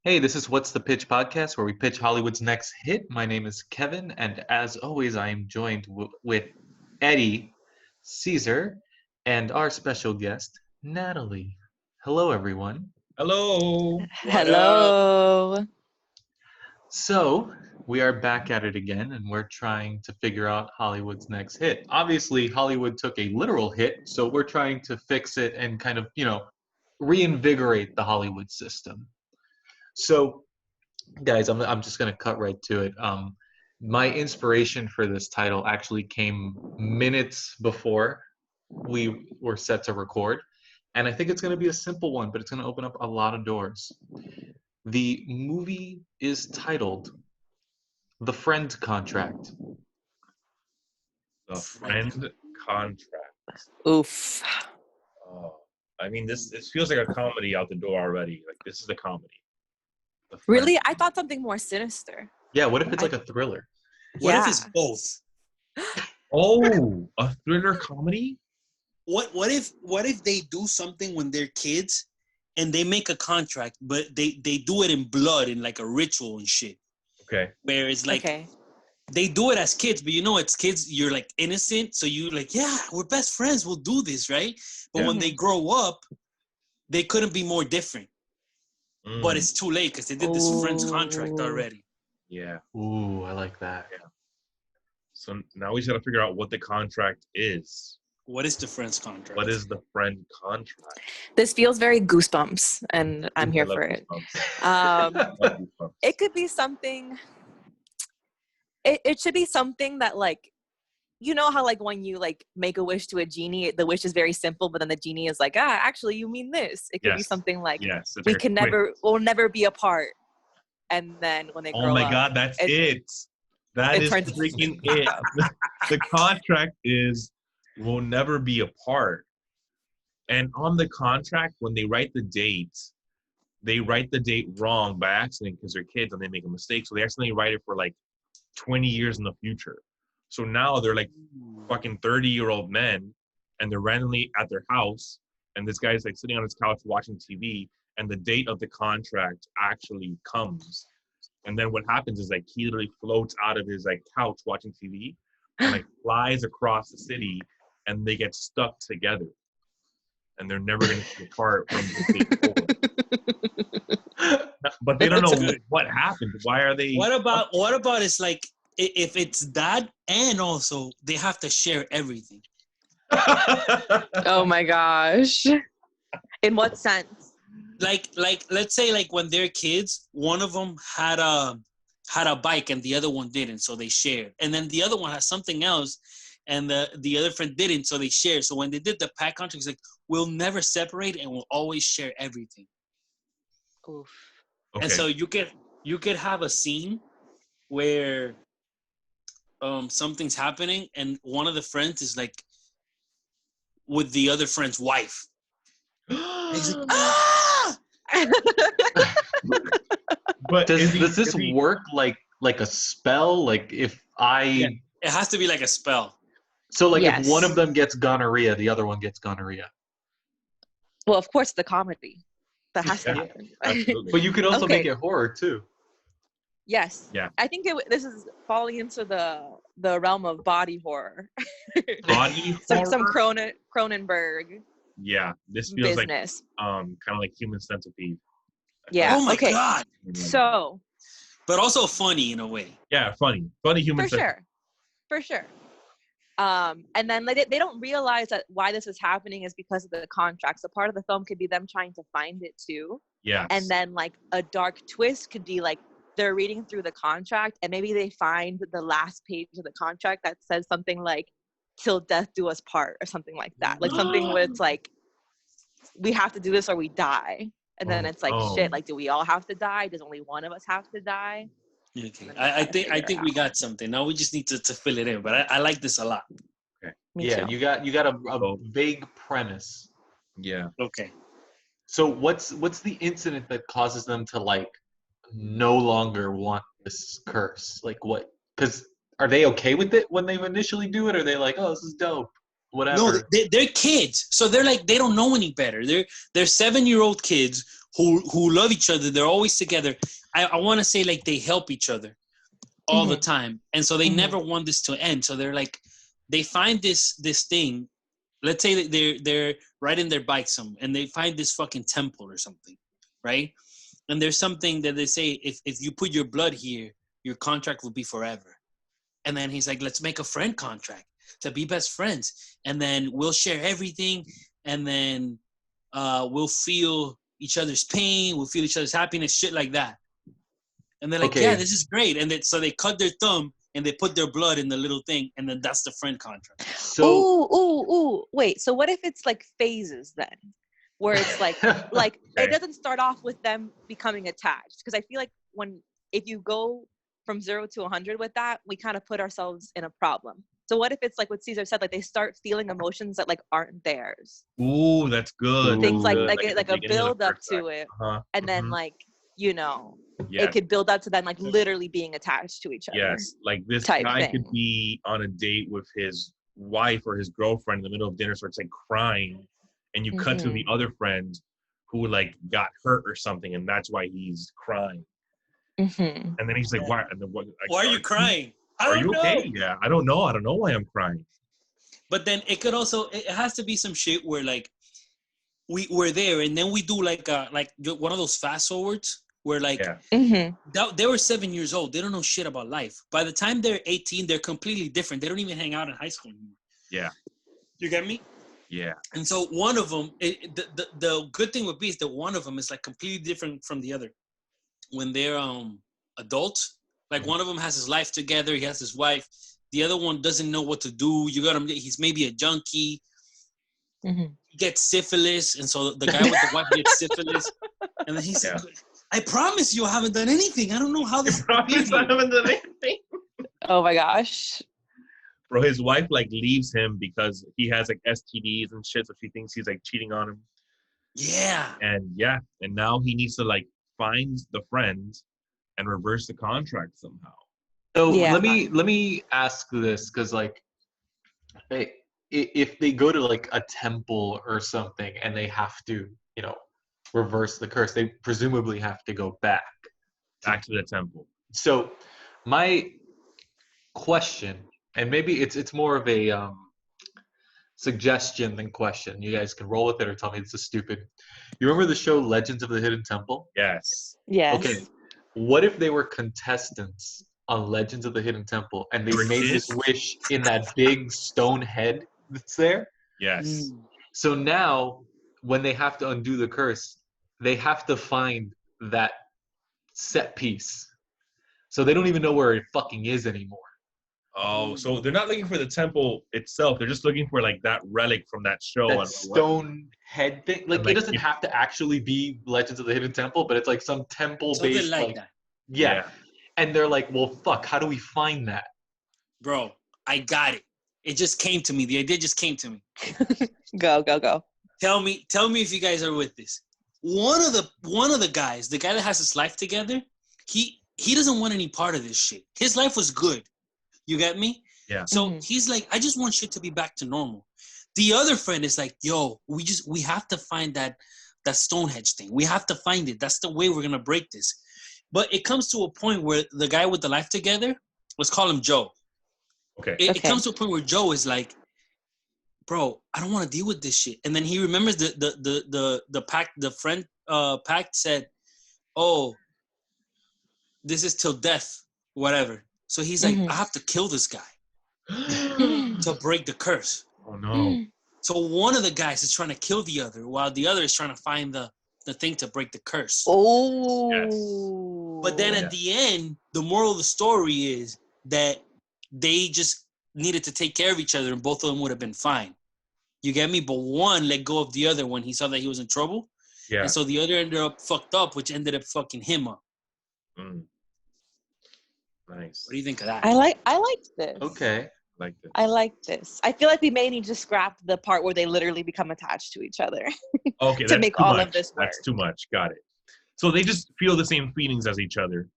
Hey, this is What's the Pitch podcast, where we pitch Hollywood's next hit. My name is Kevin, and as always, I am joined with Eddy, Cesar, and our special guest, Natalie. Hello, everyone. Hello. What up? Hello. So, we are back at it again, and we're trying to figure out Hollywood's next hit. Obviously, Hollywood took a literal hit, so we're trying to fix it and kind of, reinvigorate the Hollywood system. So, guys, I'm just gonna cut right to it. My inspiration for this title actually came minutes before we were set to record, and I think it's gonna be a simple one, but it's gonna open up a lot of doors. The movie is titled The Friend Contract. The friend contract. Oof. Oh, I mean, this feels like a comedy out the door already. Like this is a comedy. The friend. Really? I thought something more sinister. Yeah, what if it's like a thriller? What Yeah. if it's both? Oh, a thriller comedy? What if they do something when they're kids and they make a contract, but they do it in blood in like a ritual and shit. Okay. Where it's like Okay. they do it as kids, but it's kids, you're like innocent, so you like, yeah, we're best friends, we'll do this, right? But Yeah. when they grow up, they couldn't be more different. But it's too late because they did this friend's contract Ooh. already. Yeah. Ooh, I like that. So now we just got to figure out what the contract is. What is the friend's contract? What is the friend contract? This feels very goosebumps, and I'm here I love for it. Goosebumps. Um, I love Goosebumps. it could be something. It should be something that, like, you know how, like, when you like make a wish to a genie, the wish is very simple, but then the genie is like, actually, you mean this. It could be Yes. something like, Yes. it's we like a can quick- we'll never be apart. And then when they grow Oh my up, God, that's it- it. That it is turns- freaking it. The contract is we'll never be apart. And on the contract, when they write the date wrong by accident because they're kids and they make a mistake. So they accidentally write it for like 20 years in the future. So now they're like fucking 30-year-old men and they're randomly at their house and this guy's like sitting on his couch watching TV and the date of the contract actually comes. And then what happens is like he literally floats out of his like couch watching TV and like flies across the city and they get stuck together. And they're never going to be apart from the date forward. But they don't know what happened. Why are they? What about it's like if it's that and also they have to share everything. oh my gosh. In what sense? Like let's say like when they're kids, one of them had a bike and the other one didn't, so they shared. And then the other one has something else and the other friend didn't, so they shared. So when they did the pact contract, it's like we'll never separate and we'll always share everything. Oof. Okay. And so you could have a scene where something's happening and one of the friends is like with the other friend's wife. He's like, ah! But Does this work like a spell? Like if It has to be like a spell. So like Yes. if one of them gets gonorrhea, the other one gets gonorrhea. Well, of course, the comedy that has to Yeah. happen. Absolutely. But you could also make Okay. it horror too. Yes. Yeah. I think this is falling into the realm of body horror. Body some horror? Cronenberg Yeah, this feels business. like kind of like Human Centipede. Yeah. Oh my okay. God. So But also funny in a way. Yeah, funny Human for Centipede. sure. And then they don't realize that why this is happening is because of the contract. So part of the film could be them trying to find it too. Yeah. And then like a dark twist could be like they're reading through the contract and maybe they find the last page of the contract that says something like till death do us part or something like that. Like something where it's like we have to do this or we die. And then it's like Oh. shit, like do we all have to die? Does only one of us have to die? Okay. And then I try to think figure it we out. got something. Now we just need to fill it in. But I like this a lot. Me Yeah, too. you got a vague premise. Yeah. Okay. So what's the incident that causes them to like no longer want this curse? Like what? Because are they okay with it when they initially do it? Or are they like, oh, this is dope, whatever? No, they're kids. So they're like, they don't know any better. They're 7-year-old kids who love each other. They're always together. I want to say like they help each other all the time, and so they never want this to end. So they're like, they find this thing. Let's say that they're riding their bike and they find this fucking temple or something, right? And there's something that they say, if you put your blood here, your contract will be forever. And then he's like, let's make a friend contract to be best friends, and then we'll share everything, and then we'll feel each other's pain, we'll feel each other's happiness, shit like that. And they're like, yeah, this is great. And so they cut their thumb and they put their blood in the little thing, and then that's the friend contract. So, ooh. Wait, so what if it's like phases then? Where it's like it doesn't start off with them becoming attached. Because I feel like if you go from 0 to 100 with that, we kind of put ourselves in a problem. So what if it's like what Cesar said, like they start feeling emotions that like aren't theirs? Ooh, that's good. Things That's like good. like a build up to it, and then like, you know, it could build up to them like literally being attached to each other. Yes, like this guy could be on a date with his wife or his girlfriend in the middle of dinner, starts like crying, and you cut to the other friend who like got hurt or something, and that's why he's crying. And then he's like, "Why? Why are you crying? Are you okay? Yeah, I don't know. I don't know why I'm crying." But then it could also, it has to be some shit where like we're there, and then we do like one of those fast forwards where like they were 7 years old. They don't know shit about life. By the time they're 18, they're completely different. They don't even hang out in high school anymore. Yeah. You get me? Yeah. And so one of them, the good thing would be is that one of them is like completely different from the other. When they're adults, like one of them has his life together, he has his wife. The other one doesn't know what to do. You got him. He's maybe a junkie. He gets syphilis, and so the guy with the wife gets syphilis. And then he's like, "I promise you, I haven't done anything. I don't know how this." I haven't done anything. Oh my gosh. Bro, his wife like leaves him because he has like STDs and shit, so she thinks he's like cheating on him. Yeah. And now he needs to like find the friends and reverse the contract somehow. So let me ask this, because like, if they go to like a temple or something and they have to, you know, reverse the curse, they presumably have to go back to the temple. So my question, and maybe it's more of a suggestion than question. You guys can roll with it or tell me this is stupid. You remember the show Legends of the Hidden Temple? Yes. Yes. Okay. What if they were contestants on Legends of the Hidden Temple and they made this wish in that big stone head that's there? Yes. So now when they have to undo the curse, they have to find that set piece. So they don't even know where it fucking is anymore. Oh, so they're not looking for the temple itself. They're just looking for like that relic from that show. That stone head thing. Like it doesn't have to actually be Legends of the Hidden Temple, but it's like some temple-based like that. Yeah. And they're like, well, fuck, how do we find that? Bro, I got it. It just came to me. The idea just came to me. Go. Tell me if you guys are with this. One of the guys, the guy that has his life together, he doesn't want any part of this shit. His life was good. You get me? Yeah. So he's like, I just want shit to be back to normal. The other friend is like, yo, we have to find that Stonehenge thing. We have to find it. That's the way we're gonna break this. But it comes to a point where the guy with the life together, let's call him Joe. Okay. It comes to a point where Joe is like, bro, I don't want to deal with this shit. And then he remembers the pact, the friend pact said, oh, this is till death, whatever. So he's like, I have to kill this guy to break the curse. Oh no. So one of the guys is trying to kill the other while the other is trying to find the thing to break the curse. Oh. Yes. But then at the end, the moral of the story is that they just needed to take care of each other and both of them would have been fine. You get me? But one let go of the other when he saw that he was in trouble. Yeah. And so the other ended up fucked up, which ended up fucking him up. Nice. What do you think of that? I like this. Okay. I like this. I feel like we may need to scrap the part where they literally become attached to each other. Okay, to make all of this work. That's too much. Got it. So they just feel the same feelings as each other.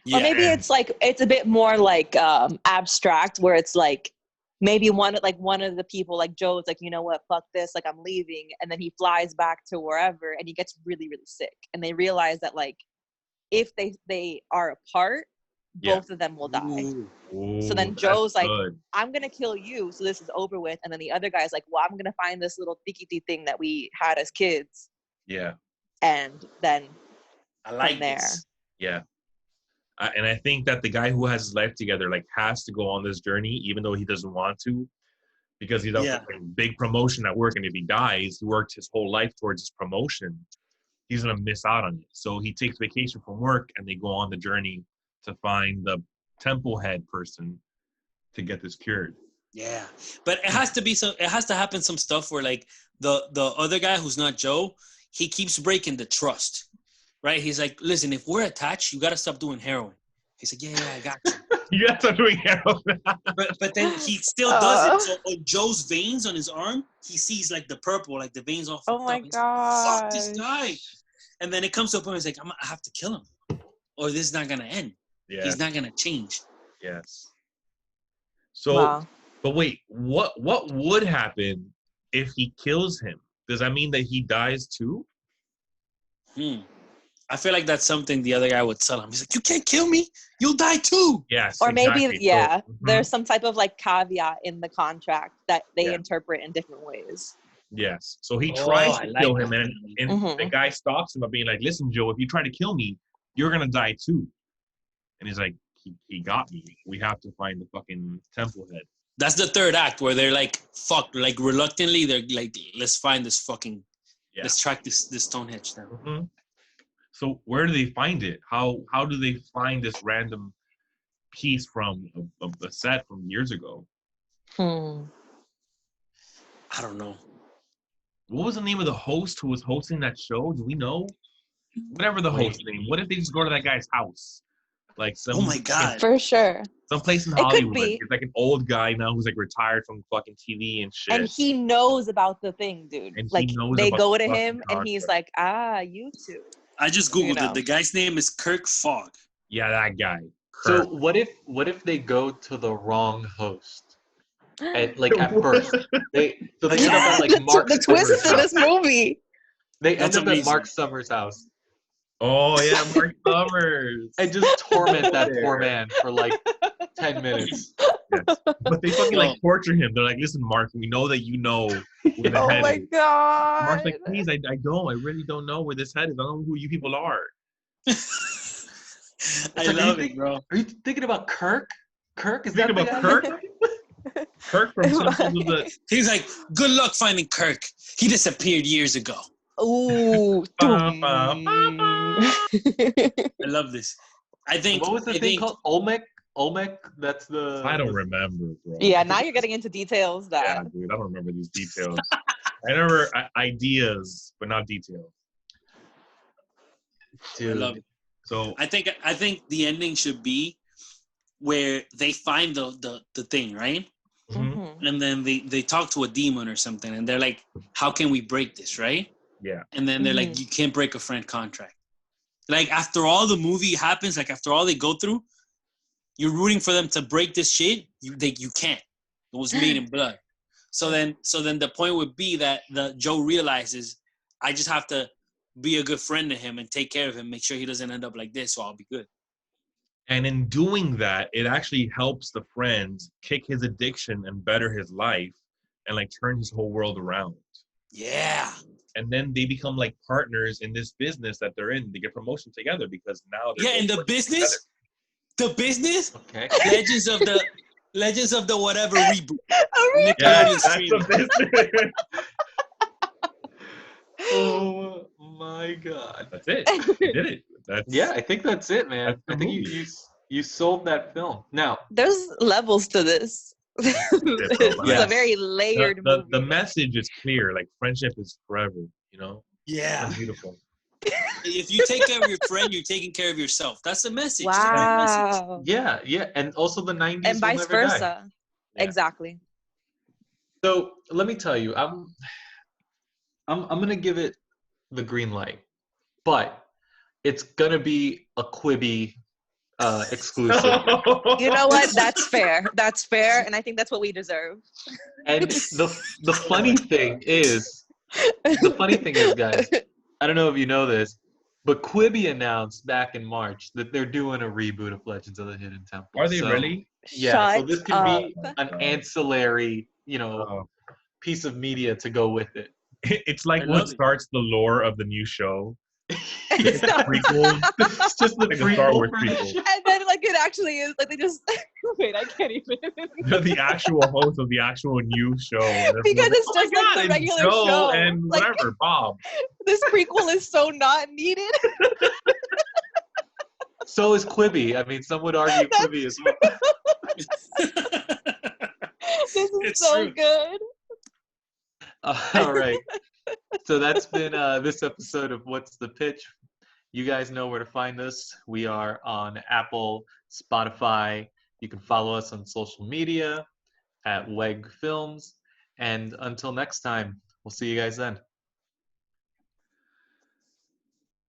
Yeah. Or maybe it's like it's a bit more like abstract, where it's like maybe one of the people, like Joe's like, you know what, fuck this, like I'm leaving, and then he flies back to wherever and he gets really, really sick, and they realize that like if they are apart, both of them will die. So then Joe's like, I'm gonna kill you, so this is over with. And then the other guy's like, well, I'm gonna find this little dicky thing that we had as kids. Yeah. And then I like from there. this. Yeah. And I think that the guy who has his life together like has to go on this journey, even though he doesn't want to, because he's up for a big promotion at work, and if he dies, he worked his whole life towards his promotion. He's gonna miss out on it. So he takes vacation from work, and they go on the journey to find the temple head person to get this cured. Yeah, but it has to be some. It has to happen some stuff where like the other guy who's not Joe, he keeps breaking the trust, right? He's like, listen, if we're attached, you got to stop doing heroin. He's like, yeah, I got you. You got to stop doing heroin. but then he still does it. So on Joe's veins on his arm, he sees like the purple, like the veins all fucked Oh my up. god! Fuck this guy. And then it comes to a point where he's like, I have to kill him, or this is not gonna end. Yeah. He's not gonna change. Yes. So, Wow. but wait, what would happen if he kills him? Does that mean that he dies too? I feel like that's something the other guy would tell him. He's like, you can't kill me. You'll die too. Yes. Or maybe, exactly. yeah, So, there's some type of like caveat in the contract that they interpret in different ways. Yes. So he tries to kill him, and Mhm. the guy stops him by being like, listen, Joe, if you try to kill me, you're going to die too. And he's like, he got me. We have to find the fucking temple head. That's the third act where they're like, fuck, like reluctantly, they're like, let's find this fucking, let's track this Stonehenge down. Mm-hmm. So where do they find it? How do they find this random piece from a set from years ago? I don't know. What was the name of the host who was hosting that show? Do we know? Whatever the host name. What if they just go to that guy's house? Like some. Oh my god. For sure. Someplace in Hollywood. It's like an old guy now who's like retired from fucking TV and shit. And he knows about the thing, dude. And like they go to him contract. and he's like, you too. I just Googled it. The guy's name is Kirk Fogg. Yeah, that guy. Kirk. So what if they go to the wrong host? At first. They end up at like Mark the twist in this movie. They end up at Mark Summers' house. Oh yeah, Mark Summers. And just torment that poor man for like 10 minutes. Yes. But they fucking like torture him. They're like, listen, Mark, we know that you know where the head is. Oh my god. Mark's like, please, I really don't know where this head is. I don't know who you people are. I love it, bro. Are you thinking about Kirk? Kirk? Is that thinking about Kirk? Kirk from Simpsons was the... He's like, good luck finding Kirk. He disappeared years ago. Ooh. I love this. I think. What was the thing called? Olmec? That's the. I don't remember, bro. Yeah, now you're getting into details. Yeah, dude, I don't remember these details. I remember ideas, but not details. Dude. I love it. So I think the ending should be where they find the thing, right? Mm-hmm. And then they talk to a demon or something, and they're like, "How can we break this?" Right? Yeah. And then they're like, "You can't break a friend contract." Like after all the movie happens, like after all they go through, you're rooting for them to break this shit. You can't. It was made in blood. So then the point would be that Joe realizes, I just have to be a good friend to him and take care of him, make sure he doesn't end up like this, so I'll be good. And in doing that, it actually helps the friend kick his addiction and better his life and like turn his whole world around. Yeah. And then they become like partners in this business that they're in. They get promotion together because now they're in the business. Together. The business. Okay. Legends of the whatever reboot. Yeah, that's the business. Oh my god. That's it. You did it. Yeah, I think that's it, man. I think you sold that film. Now there's levels to this. It's a very layered movie. The message is clear. Like friendship is forever. You know. Yeah. That's beautiful. If you take care of your friend, you're taking care of yourself. That's the message. Wow. Yeah, and also the 90s and vice versa. Yeah. Exactly. So let me tell you, I'm gonna give it the green light, but it's gonna be a Quibi exclusive. You know what? That's fair. That's fair, and I think that's what we deserve. And the funny thing is, guys, I don't know if you know this, but Quibi announced back in March that they're doing a reboot of Legends of the Hidden Temple. Are they So, really? Yeah, so Shut this can up. be an ancillary, Oh. piece of media to go with it. It's like I what love it. starts the lore of the new show. It's Prequel. It's just the Like a Star prequel Wars for the prequel. show. And then, like, it actually is like they just wait. I can't even They're the actual host of the actual new show. And because everyone's it's like, just "Oh my like God, the it's regular Joe show. and Like whatever, Bob." this prequel is so not needed. So is Quibi. I mean, some would argue That's Quibi as well. This is It's so true. good. All right. So that's been this episode of What's the Pitch. You guys know where to find us. We are on Apple, Spotify. You can follow us on social media at WEG Films. And until next time, we'll see you guys then.